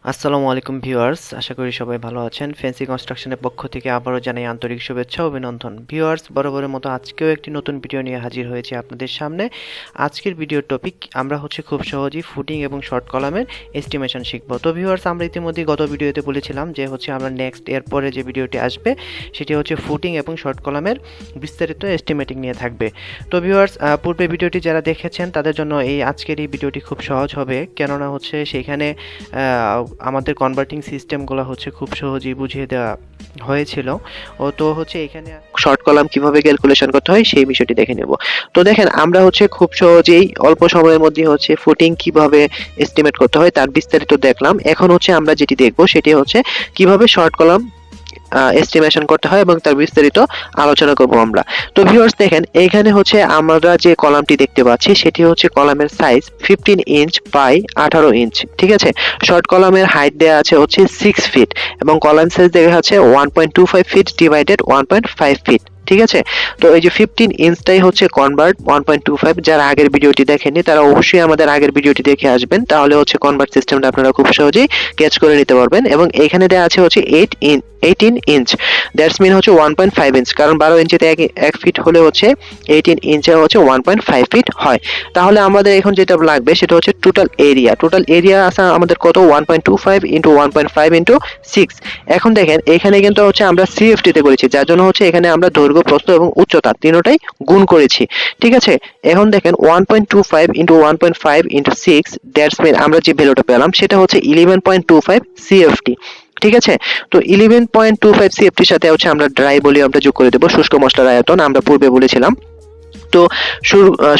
আসসালামু আলাইকুম ভিউয়ার্স, আশা করি সবাই ভালো আছেন। ফ্যান্সি কনস্ট্রাকশনের পক্ষ থেকে আবারও জানাই আন্তরিক শুভেচ্ছা ও অভিনন্দন। ভিউয়ার্স, বরাবরের মতো আজকেও একটি নতুন ভিডিও নিয়ে হাজির হয়েছে আপনাদের সামনে। আজকের ভিডিওর টপিক আমরা খুব সহজেই ফুটিং এবং শর্ট কলামের এস্টিমেশন শিখব। তো ভিউয়ার্স, আমরা ইতিমধ্যে গত ভিডিওতে বলেছিলাম যে আমরা নেক্সট এরপরে যে ভিডিওটি আসবে সেটি ফুটিং এবং শর্ট কলামের বিস্তারিত এস্টিমেটিং নিয়ে থাকবে। তো ভিউয়ার্স, পূর্বে ভিডিওটি যারা দেখেছেন তাদের জন্য আজকের এই ভিডিওটি খুব সহজ হবে, কেননা সেখানে আমাদের কনভার্টিং সিস্টেমগুলো খুব সহজেই বুঝিয়ে দেওয়া হয়েছিল। তো এখানে শর্ট কলাম কিভাবে ক্যালকুলেশন করতে হয় সেই বিষয়টি দেখে নেব। তো দেখেন, আমরা খুব সহজেই অল্প সময়ের মধ্যে ফুটিং কিভাবে এস্টিমেট করতে হয় তার বিস্তারিত দেখলাম। এখন আমরা যেটি দেখব সেটি কিভাবে শর্ট কলাম এস্টিমেশন করতে হয় এবং তার বিস্তারিত আলোচনা করব আমরা। তো ভিউয়ার্স, দেখেন এখানে আমরা যে কলামটি দেখতে পাচ্ছি সেটি কলামের সাইজ 15 ইঞ্চ বাই 18 ইঞ্চ। ঠিক আছে, শর্ট কলামের হাইট দেওয়া আছে 6 ফিট এবং কলাম সাইজ দেখা যাচ্ছে 1.25 ফিট ডিভাইডেড 1.5 ফিট। ঠিক আছে, তো এই যে 15 ইঞ্চটাই কনভার্ট 1.25। যারা আগের ভিডিওটি দেখেননি তারা অবশ্যই আমাদের আগের ভিডিওটি দেখে আসবেন, তাহলে কনভার্ট সিস্টেমটা আপনারা খুব সহজেই ক্যাচ করে নিতে পারবেন। এবং এখানে দেওয়া আছে 18 ইঞ্চ, দ্যাটস মিন 1.5 ইঞ্চ, কারণ 12 ইঞ্চিতে এক ফিট হলে 18 ইঞ্চে 1.5 ফিট হয়। তাহলে আমাদের এখন যেটা লাগবে সেটা টোটাল এরিয়া আছে আমাদের কত, 1.25 ইন্টু 1.5 ইন্টু 6। এখন দেখেন এখানে কিন্তু আমরা সিএফটি তে করেছি, যার জন্য এখানে আমরা দৈর্ঘ্য, প্রস্থ এবং উচ্চতা তিনটাই গুণ করেছি। ঠিক আছে, এখন দেখেন 1.25 ইন্টু 1.5 ইন্টু 6, দ্যাটস মিন আমরা যে ভ্যালুটা পেলাম সেটা 11.25 সিএফটি। ঠিক আছে, তো 11.25 সিএফটির সাথে আমরা ড্রাই ভলিউমটা যোগ করে দেব, শুষ্ক মশলার আয়তন আমরা পূর্বে বলেছিলাম। তো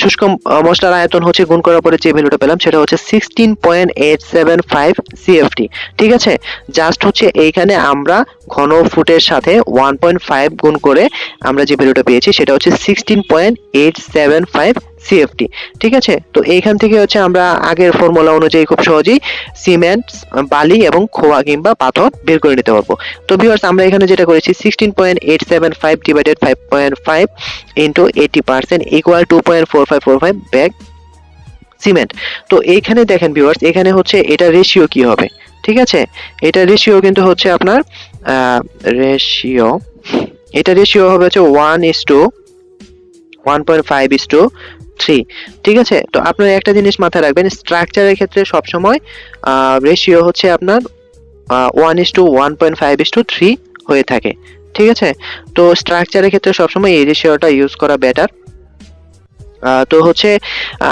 শুষ্ক মশলার আয়তন গুণ করার পরে যে ভ্যালুটা পেলাম সেটা 16.875 সিএফটি। ঠিক আছে, জাস্ট এইখানে আমরা ঘন ফুটের সাথে 1.5 গুণ করে আমরা যে ভ্যালুটা পেয়েছি সেটা 16.875 সিএফটি। ঠিক আছে, তো এইখান থেকে আমরা আগের ফর্মুলা অনুযায়ী খুব সহজেই সিমেন্ট, বালি এবং খোয়া কিংবা পাথর বের করে নিতে পারবো। তো ভিউয়ার্স, আমরা এখানে যেটা করেছি 16.875 divided 5.5 into 80% equal 2.4545 bag cement. তো এইখানে দেখেন ভিউয়ার্স, এখানে এটা রেশিও কি হবে। ঠিক আছে, এটা রেশিও কিন্তু আপনার রেশিও এটা রেশিও হবে 1:1.5:3। ঠিক আছে, তো আপনারা একটা জিনিস মাথায় রাখবেন, স্ট্রাকচারের ক্ষেত্রে সবসময় রেশিও আপনার 1:1.5:3 হয়ে থাকে। ঠিক আছে, তো স্ট্রাকচারের ক্ষেত্রে সবসময় এই রেশিওটা ইউজ করা বেটার। তো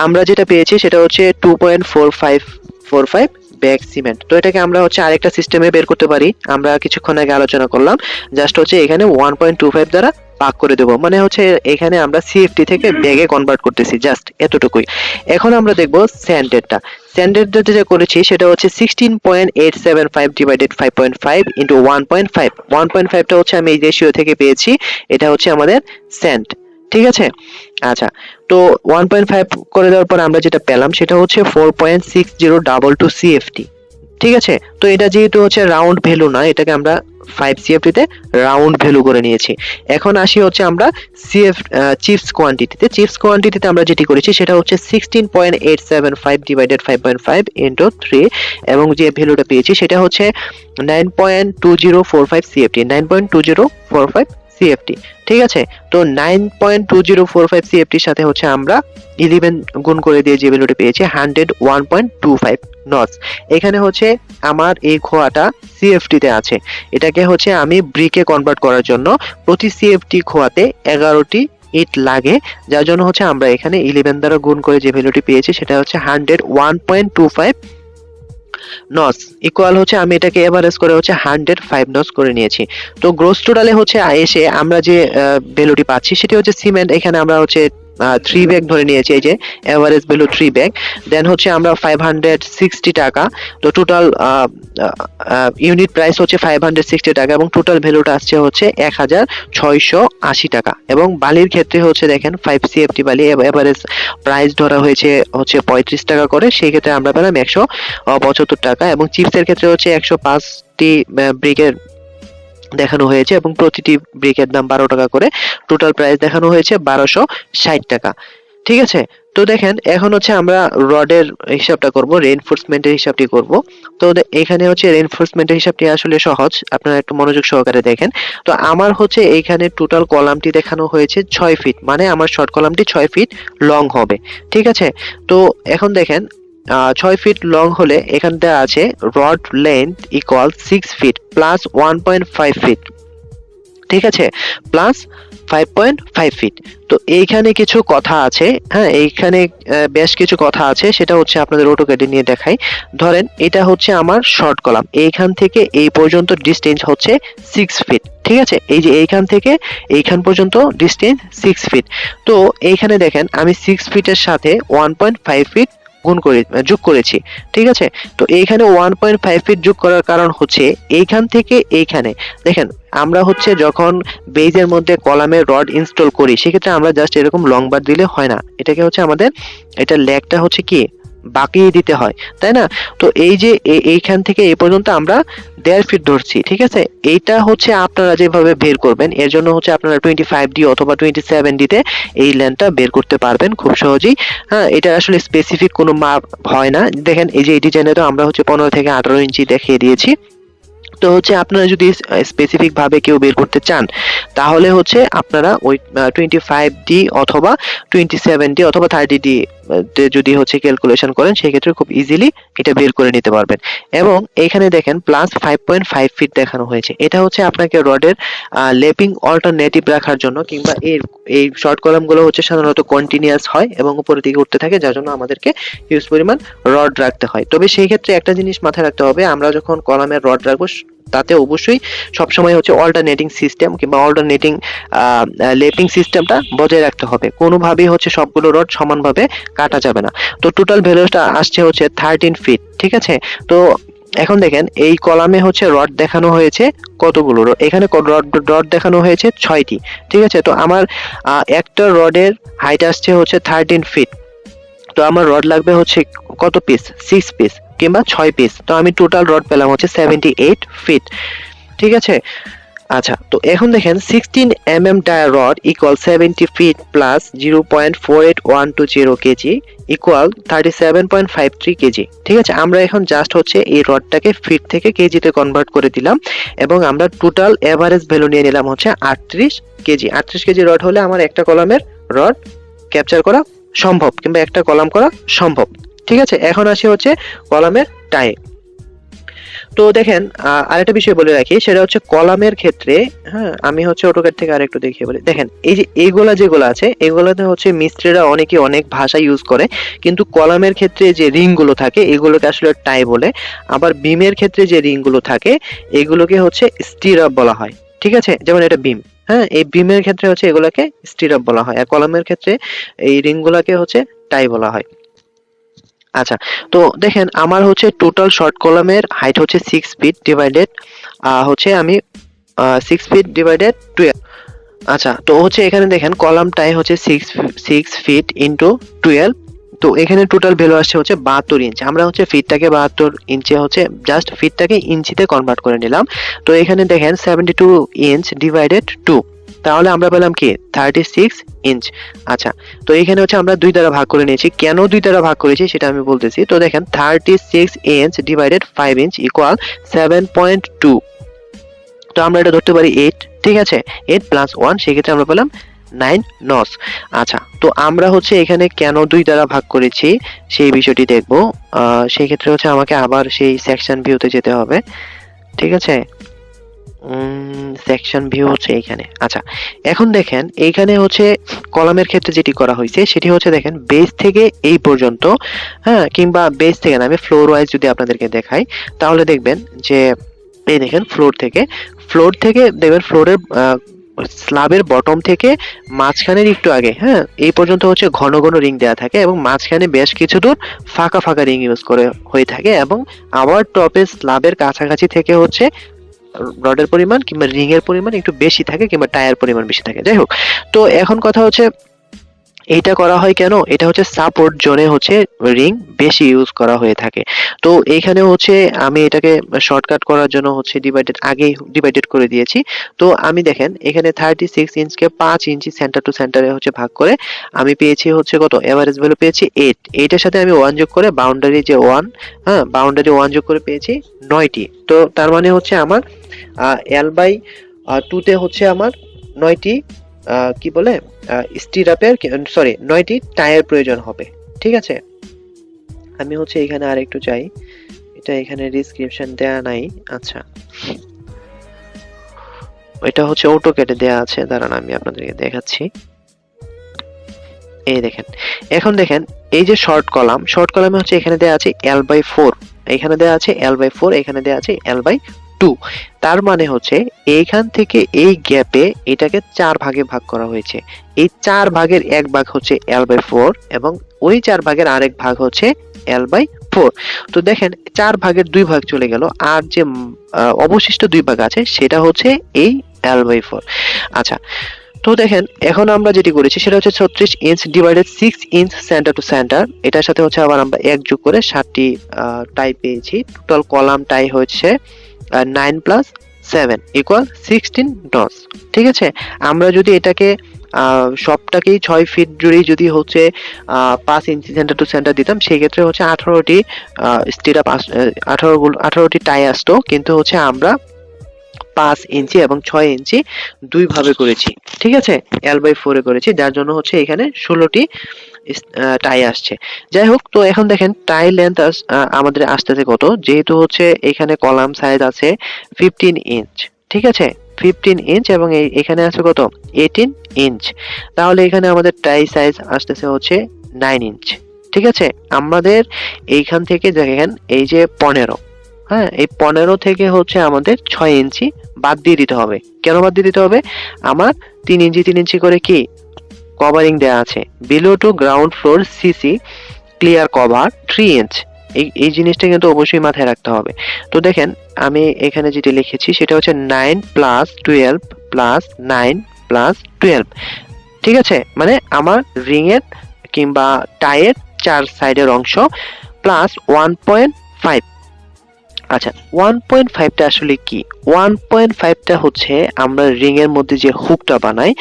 আমরা যেটা পেয়েছি সেটা 2.4545 ব্যাগ সিমেন্ট। তো এটাকে আমরা আরেকটা সিস্টেমে বের করতে পারি, আমরা কিছুক্ষণ আগে আলোচনা করলাম। জাস্ট এখানে 1.25 দ্বারা ভাগ করে দেব, মানে এখানে আমরা সিএফটি থেকে ব্যাগে কনভার্ট করতেছি, জাস্ট এতটুকুই। এখন আমরা দেখব স্ট্যান্ডার্ডটা যেটা করেছি সেটা 16.875 ডিভাইডেড 5.5 ইন্টু 1.5। 1.5টা আমি এই রেশিও থেকে পেয়েছি, এটা আমাদের সেন্ট। ঠিক আছে, আচ্ছা, তো 1.5 করে দেওয়ার পর আমরা যেটা পেলাম সেটা 4.6022 সিএফটি। ঠিক আছে, তো এটা যেহেতু রাউন্ড ভ্যালু না, এটাকে আমরা 5 সিএফটি তে রাউন্ড ভ্যালু করে নিয়েছি। এখন আসি আমরা চিপস কোয়ান্টিটিতে আমরা যেটি করেছি সেটা 16.875 ডিভাইডেড 5.5 ইন্টু 3 এবং যে ভ্যালুটা পেয়েছি সেটা 9.2045 সিএফটি। 9.2045 সিএফটি। ঠিক আছে, তো 9.2045 সিএফটির সাথে আমরা 11 গুণ করে দিয়ে যে ভ্যালুটা পেয়েছি 101.25 নটস। এখানে আমার এই খোয়াটা সিএফটি তে আছে, এটাকে আমি ব্রিকে কনভার্ট করার জন্য প্রতি সিএফটি খোয়াতে 11টি ইট লাগে, যার জন্য আমরা এখানে 11 দ্বারা গুণ করে যে ভ্যালুটি পেয়েছি সেটা 101.25 নস ইকুয়াল আমি এটাকে এভারেজ করে 105 নস করে নিয়েছি। তো গ্রোস টোটালে এসে আমরা যে ভ্যালুটি পাচ্ছি সেটি সিমেন্ট, এখানে আমরা 3 ব্যাগ ধরে নিয়েছি, এই যে এভারেজ ভ্যালু 3 ব্যাগ। দেন আমরা 560 টাকা, তো টোটাল ইউনিট প্রাইস 560 টাকা এবং টোটাল ভ্যালুটা আসছে 1680 টাকা। এবং বালির ক্ষেত্রে দেখেন 5 সিএফটি বালি এভারেজ প্রাইস ধরা হয়েছে 35 টাকা করে, সেই ক্ষেত্রে আমরা পেলাম 175 টাকা। এবং চিপসের ক্ষেত্রে 105টি ব্রিকের দেখানো হয়েছে এবং প্রতিটি ব্রিকের দাম 12 টাকা করে, টোটাল প্রাইস দেখানো হয়েছে 1260 টাকা। ঠিক আছে। তো দেখেন এখন হচ্ছে আমরা রডের হিসাবটা করব, রেইনফোর্সমেন্টের হিসাবটি করব। তো এখানে হচ্ছে রেইনফোর্সমেন্টের হিসাবটি আসলে সহজ, আপনারা একটু মনোযোগ সহকারে দেখেন। তো আমার হচ্ছে এইখানে টোটাল কলামটি দেখানো হয়েছে 6 ফিট, মানে আমার শর্ট কলামটি 6 ফিট লং হবে। ঠিক আছে। তো এখন দেখেন 6 ফিট লং হলে এখানটা আছে rod length equal 6 feet plus 1.5 feet. ঠিক আছে, প্লাস 5.5 ফিট। তো এইখানে কিছু কথা আছে, হ্যাঁ এইখানে বেশ কিছু কথা আছে, সেটা হচ্ছে আপনাদের অটোক্যাডে নিয়ে দেখাই। ধরেন এটা হচ্ছে আমার শর্ট কলাম, এইখান থেকে এই পর্যন্ত ডিসটেন্স হচ্ছে 6 ফিট। ঠিক আছে, এই যে এইখান থেকে এইখান পর্যন্ত ডিসটেন্স 6 ফিট। তো এইখানে দেখেন আমি 6 ফিটের সাথে 1.5 ফিট যোগ করেছি। ঠিক আছে, তো এইখানে 1.5 ফিট যোগ করার কারণ হচ্ছে এইখান থেকে এইখানে দেখেন আমরা হচ্ছে যখন বেজের মধ্যে কলামের রড ইনস্টল করি সেক্ষেত্রে আমরা জাস্ট এরকম লং বার দিলে হয় না, এটাকে হচ্ছে আমাদের এটা লেগটা হচ্ছে কি বাঁকিয়ে দিতে হয়, তাই না? তো এই যে এইখান থেকে এই পর্যন্ত আমরা 1.5 ফিট ধরছি। ঠিক আছে, এইটা হচ্ছে আপনারা যেভাবে বের করবেন এর জন্য হচ্ছে আপনারা 25D অথবা 27D তে এই লেন্থটা বের করতে পারবেন খুব সহজেই। হ্যাঁ, এটা আসলে স্পেসিফিক কোনো মাপ হয় না। দেখেন এই যে এই ডিজাইনে তো আমরা হচ্ছে 15 থেকে 18 ইঞ্চি দেখিয়ে দিয়েছি। তো হচ্ছে আপনারা যদি স্পেসিফিক ভাবে কেউ বের করতে চান তাহলে হচ্ছে আপনারা ওই 25D অথবা 27D অথবা 30D যদি হচ্ছে ক্যালকুলেশন করেন সেক্ষেত্রে খুব ইজিলি এটা বের করে নিতে পারবেন। এবং এখানে দেখেন প্লাস 5.5 ফিট দেখানো হয়েছে, এটা হচ্ছে আপনাকে রডের লেপিং অল্টারনেটিভ রাখার জন্য, কিংবা এই শর্ট কলামগুলো হচ্ছে সাধারণত কন্টিনিউয়াস হয় এবং উপরের দিকে উঠতে থাকে, যার জন্য আমাদেরকে হিউজ পরিমাণ রড রাখতে হয়। তবে সেই ক্ষেত্রে একটা জিনিস মাথায় রাখতে হবে, আমরা যখন কলামের রড রাখবো তাতে অবশ্যই সবসময় হচ্ছে অল্টারনেটিং সিস্টেম কিংবা অল্টারনেটিং লেপিং সিস্টেমটা বজায় রাখতে হবে, কোনোভাবেই হচ্ছে সবগুলো রড সমানভাবে কাটা যাবে না। তো টোটাল ভ্যালুটা আসছে হচ্ছে 13 ফিট। ঠিক আছে, তো এখন দেখেন এই কলামে হচ্ছে রড দেখানো হয়েছে কতগুলো, এখানে রড দেখানো হয়েছে 6টি। ঠিক আছে, তো আমার একটা রডের হাইট আসছে হচ্ছে 13 ফিট। তো আমার রড লাগবে হচ্ছে কত পিস, 6 পিস কিংবা 6 পিস। তো আমি টোটাল রড পেলাম হচ্ছে 78 ফিট। ঠিক আছে, আচ্ছা তো এখন দেখেন 16 mm dia rod equal 70 fit plus 0.48120 KG equal 37.53 KG. ঠিক আছে, আমরা এখন জাস্ট হচ্ছে এই রডটাকে ফিট থেকে কেজিতে কনভার্ট করে দিলাম এবং আমরা টোটাল এভারেজ ভ্যালু নিয়ে নিলাম হচ্ছে 38 কেজি। 38 কেজি রড হলে আমার একটা কলামের রড ক্যাপচার করা সম্ভব কিংবা একটা কলাম করা সম্ভব। ঠিক আছে, এখন আসি হচ্ছে কলামের টায়ে। তো দেখেন আরেকটা বিষয় বলে রাখি, সেটা হচ্ছে কলামের ক্ষেত্রে, হ্যাঁ আমি হচ্ছে অটোক্যাড থেকে আরেকটু দেখিয়ে বলি। দেখেন এই যে এইগুলা যেগুলো আছে এগুলোতে হচ্ছে মিস্ত্রিরা অনেকে অনেক ভাষা ইউজ করে, কিন্তু কলামের ক্ষেত্রে যে রিং গুলো থাকে এগুলোকে আসলে টাই বলে। আবার বিমের ক্ষেত্রে যে রিং গুলো থাকে এগুলোকে হচ্ছে স্টিরাপ বলা হয়। ঠিক আছে, যেমন এটা বিম, হ্যাঁ এই বিমের ক্ষেত্রে হচ্ছে এগুলাকে স্টিরাপ বলা হয়, আর কলামের ক্ষেত্রে এই রিং গুলাকে হচ্ছে টাই বলা হয়। আচ্ছা, তো দেখেন আমার হচ্ছে টোটাল শর্ট কলামের হাইট হচ্ছে 6 ফিট ডিভাইডেড হচ্ছে আমি 6 ফিট ডিভাইডেড 12। আচ্ছা, তো হচ্ছে এখানে দেখেন কলামটাই হচ্ছে 6 ফিট ইন্টু 12। তো এখানে টোটাল ভ্যালু আসছে হচ্ছে 72 ইঞ্চ। আমরা হচ্ছে ফিটটাকে 72 ইঞ্চে হচ্ছে জাস্ট ফিটটাকে ইঞ্চিতে কনভার্ট করে নিলাম। তো এখানে দেখেন 72 ইঞ্চ ডিভাইডেড 2, তাহলে আমরা পেলাম কি 36 ইঞ্চ। আচ্ছা, তো এখানে হচ্ছে আমরা 2 দ্বারা ভাগ করে নিয়েছি, কেন 2 দ্বারা ভাগ করেছি সেটা আমি বলতেছি। তো দেখেন 36 ইঞ্চ ডিভাইডেড 5 ইঞ্চ ইকুয়াল 7.2। তো আমরা এটা ধরতে পারি 8। ঠিক আছে, 8 প্লাস 1 সেক্ষেত্রে আমরা পেলাম 9 নস। আচ্ছা, তো আমরা হচ্ছে এখানে কেন 2 দ্বারা ভাগ করেছি সেই বিষয়টি দেখব। সেই ক্ষেত্রে হচ্ছে আমাকে আবার সেই সেকশন ভিউতে যেতে হবে। ঠিক আছে, সেকশন ভিউ হচ্ছে এইখানে। আচ্ছা, এখন দেখেন এইখানে হচ্ছে কলামের ক্ষেত্রে যেটি করা হয়েছে সেটি হচ্ছে দেখেন বেস থেকে এই পর্যন্ত, হ্যাঁ কিংবা বেস থেকে না, আমি ফ্লোর ওয়াইজ যদি আপনাদেরকে দেখাই তাহলে দেখবেন যে এই দেখেন ফ্লোর থেকে দেখবেন ফ্লোরের স্ল্যাবের বটম থেকে মাঝখানের একটু আগে, হ্যাঁ এই পর্যন্ত হচ্ছে ঘন ঘন রিং দেওয়া থাকে এবং মাঝখানে বেশ কিছু দূর ফাঁকা ফাঁকা রিং ইউজ করে হয়ে থাকে, এবং আবার টপের স্ল্যাবের কাছাকাছি থেকে হচ্ছে রডের পরিমাণ কিংবা রিং এর পরিমাণ একটু বেশি থাকে কিংবা টায়ার পরিমাণ বেশি থাকে। যাই হোক, তো এখন কথা হচ্ছে এইটা করা হয় কেন? এটা হচ্ছে সাপোর্ট জোনে হচ্ছে রিং বেশি ইউজ করা হয়ে থাকে। তো এইখানে হচ্ছে আমি এটাকে শর্টকাট করার জন্য হচ্ছে আগেই ডিভাইডেড করে দিয়েছি। তো আমি দেখেন এখানে 36 ইঞ্চকে 5 ইঞ্চি সেন্টার টু সেন্টারে হচ্ছে ভাগ করে আমি পেয়েছি হচ্ছে কত? এভারেজ ভ্যালু পেয়েছি 8। 8 এর সাথে আমি 1 যোগ করে বাউন্ডারি যে 1, হ্যাঁ, বাউন্ডারি 1 যোগ করে পেয়েছি 9টি। তো তার মানে হচ্ছে আমার L বাই 2 তে হচ্ছে আমার 9টি কি বলে স্টিরাপের, সরি, 9টি টায়ার প্রয়োজন হবে। ঠিক আছে, আমি হচ্ছে এখানে আর একটু চাই, এটা এখানে ডেসক্রিপশন দেয়া নাই। আচ্ছা, এটা হচ্ছে অটোক্যাডে দেয়া আছে, দাঁড়ান আমি আপনাদেরকে দেখাচ্ছি। এই দেখেন, এখন দেখেন এই যে শর্ট কলামে হচ্ছে এখানে দেয়া আছে L বাই 4, এখানে দেয়া আছে L বাই 4, এখানে দেয়া আছে L বাই 2। তার মানে হচ্ছে এইখান থেকে এই গ্যাপে এটাকে 4 ভাগে ভাগ করা হয়েছে। এই 4 ভাগের এক ভাগ হচ্ছে L বাই 4 এবং ওই 4 ভাগের আরেক ভাগ হচ্ছে L বাই 4। তো দেখেন 4 ভাগের 2 ভাগ চলে গেল, আর যে অবশিষ্ট 2 ভাগ আছে সেটা হচ্ছে এই L বাই 4। আচ্ছা, তো দেখেন এখন আমরা যেটি করেছি সেটা হচ্ছে 36 inch divided 6 inch centre to centre, এটার সাথে হচ্ছে আবার আমরা এক যোগ করে 7টি টাই পেয়েছি। টোটাল কলাম টাই হচ্ছে 9 প্লাস 7 ইকুয়াল 16 ডস। ঠিক আছে, আমরা যদি এটাকে সবটাকেই 6 ফিট জুড়েই যদি হচ্ছে 5 ইঞ্চি সেন্টার টু সেন্টার দিতাম, সেই ক্ষেত্রে হচ্ছে 18টি স্টিরাপ 18টি টাই আসতো, কিন্তু হচ্ছে আমরা 5 ইঞ্চি এবং 6 ইঞ্চি দুই ভাবে করেছি। ঠিক আছে, L বাই 4 এ করেছি, যার জন্য হচ্ছে এখানে 16টি টাই আসছে। যাই হোক, তো এখন দেখেন টাই লেন্থ আমাদের আসতেছে কত, যেহেতু হচ্ছে এখানে কলাম সাইজ আছে 15 ইঞ্চ। ঠিক আছে, 15 ইঞ্চ এবং এখানে আছে কত, 18 ইঞ্চ। তাহলে এখানে আমাদের টাই সাইজ আসতেছে হচ্ছে 9 ইঞ্চ। ঠিক আছে, আমাদের এইখান থেকে দেখেন এই যে 15, হ্যাঁ, এই 15 থেকে হচ্ছে আমাদের 6 ইঞ্চি বাদ দিয়ে দিতে হবে। কেন বাদ দিয়ে দিতে হবে? আমার 3 ইঞ্চি 3 ইঞ্চি করে কি কভারিং দেয়া আছে, below to ground floor CC clear cover 3 inch. এই জিনিসটা কিন্তু অবশ্যই মাথায় রাখতে হবে। তো দেখেন আমি এখানে যেটা লিখেছি সেটা হচ্ছে 9 প্লাস 12 প্লাস 9 প্লাস 12। ঠিক আছে, মানে আমার রিং এর কিংবা টাইয়ের 4 সাইডের অংশ প্লাস 1.5। আচ্ছা, 1.5টা আসলে কি? 1.5টা হচ্ছে আমরা রিং এর মধ্যে যে হুকটা বানাই,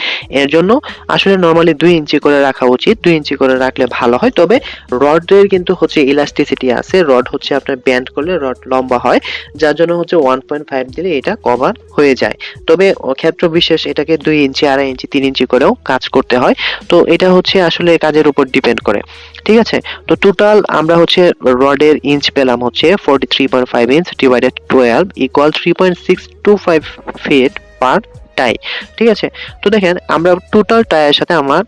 এর জন্য আসলে নরমালি 2 ইঞ্চি করে রাখা উচিত। 2 ইঞ্চি করে রাখলে ভালো হয়। তবে রডের কিন্তু হচ্ছে ইলাস্টিসিটি আছে, রড হচ্ছে আপনার ব্যান্ড করলে রড লম্বা হয়, যার জন্য হচ্ছে 1.5 দিলে এটা কভার হয়ে যায়। তবে ক্ষেত্র বিশেষ এটাকে 2 ইঞ্চি, 2.5 ইঞ্চি, 3 ইঞ্চি করেও কাজ করতে হয়। তো এটা হচ্ছে আসলে কাজের উপর ডিপেন্ড করে। ঠিক আছে, তো টোটাল আমরা হচ্ছে রডের ইঞ্চ পেলাম হচ্ছে 43.5 inch divided 12 equal 3.625 feet per টাই। ঠিক আছে, তো দেখেন আমরা টোটাল টাইয়ের সাথে আমার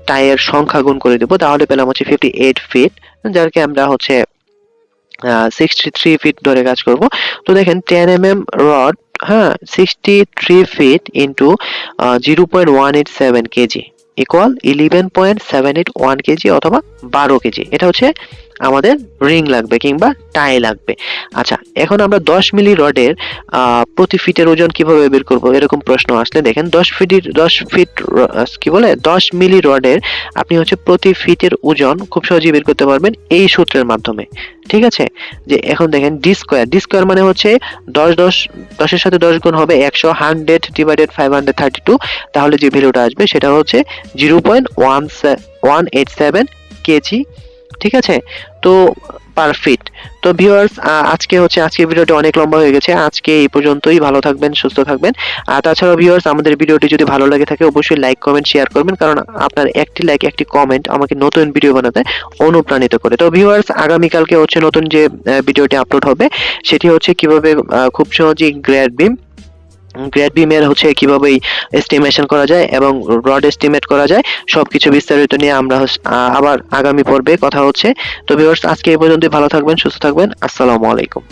টাইয়ের সংখ্যা গুণ করে দেব, তাহলে পেলাম হচ্ছে 58 ফিট, যাকে আমরা হচ্ছে 63 ফিট ধরে কাজ করব। তো দেখেন 10 mm রড, হ্যাঁ, 63 fit into 0.187 KG equal 11.781 KG অথবা 12 কেজি। এটা হচ্ছে আমাদের রিং লাগবে কিংবা টাই লাগবে। আচ্ছা, এখন আমরা 10 মিলি রডের প্রতি ফিটের ওজন কিভাবে বের করব, এরকম প্রশ্ন আসলে দেখেন 10 ফিট কি বলে 10 মিলি রডের আপনি হচ্ছে প্রতি ফিটের ওজন খুব সহজেই বের করতে পারবেন এই সূত্রের মাধ্যমে। ঠিক আছে, যে এখন দেখেন ডি স্কয়ার মানে হচ্ছে 10 এর সাথে 10 গুণ হবে 100, 100 ডিভাইডেড 532, তাহলে যে ভ্যালুটা আসবে সেটা হচ্ছে 0.187 কেজি। ঠিক আছে, তো পার ফিট। তো ভিউয়ার্স, আজকের ভিডিওটি অনেক লম্বা হয়ে গেছে, আজকে এই পর্যন্তই। ভালো থাকবেন, সুস্থ থাকবেন। আর তাছাড়াও ভিউয়ার্স, আমাদের ভিডিওটি যদি ভালো লাগে থাকে অবশ্যই লাইক, কমেন্ট, শেয়ার করবেন, কারণ আপনার একটি লাইক, একটি কমেন্ট আমাকে নতুন ভিডিও বানাতে অনুপ্রাণিত করে। তো ভিউয়ার্স, আগামীকালকে হচ্ছে নতুন যে ভিডিওটি আপলোড হবে সেটি হচ্ছে কিভাবে খুব সহজেই গ্রেড বিমের হচ্ছে কিভাবে এস্টিমেশন করা যায় এবং রড এস্টিমেট করা যায়, সবকিছু বিস্তারিত নিয়ে আমরা আবার আগামী পর্বে কথা হচ্ছে। তো ভিউয়ার্স, আজকে এই পর্যন্তই। ভালো থাকবেন, সুস্থ থাকবেন। আসসালামু আলাইকুম।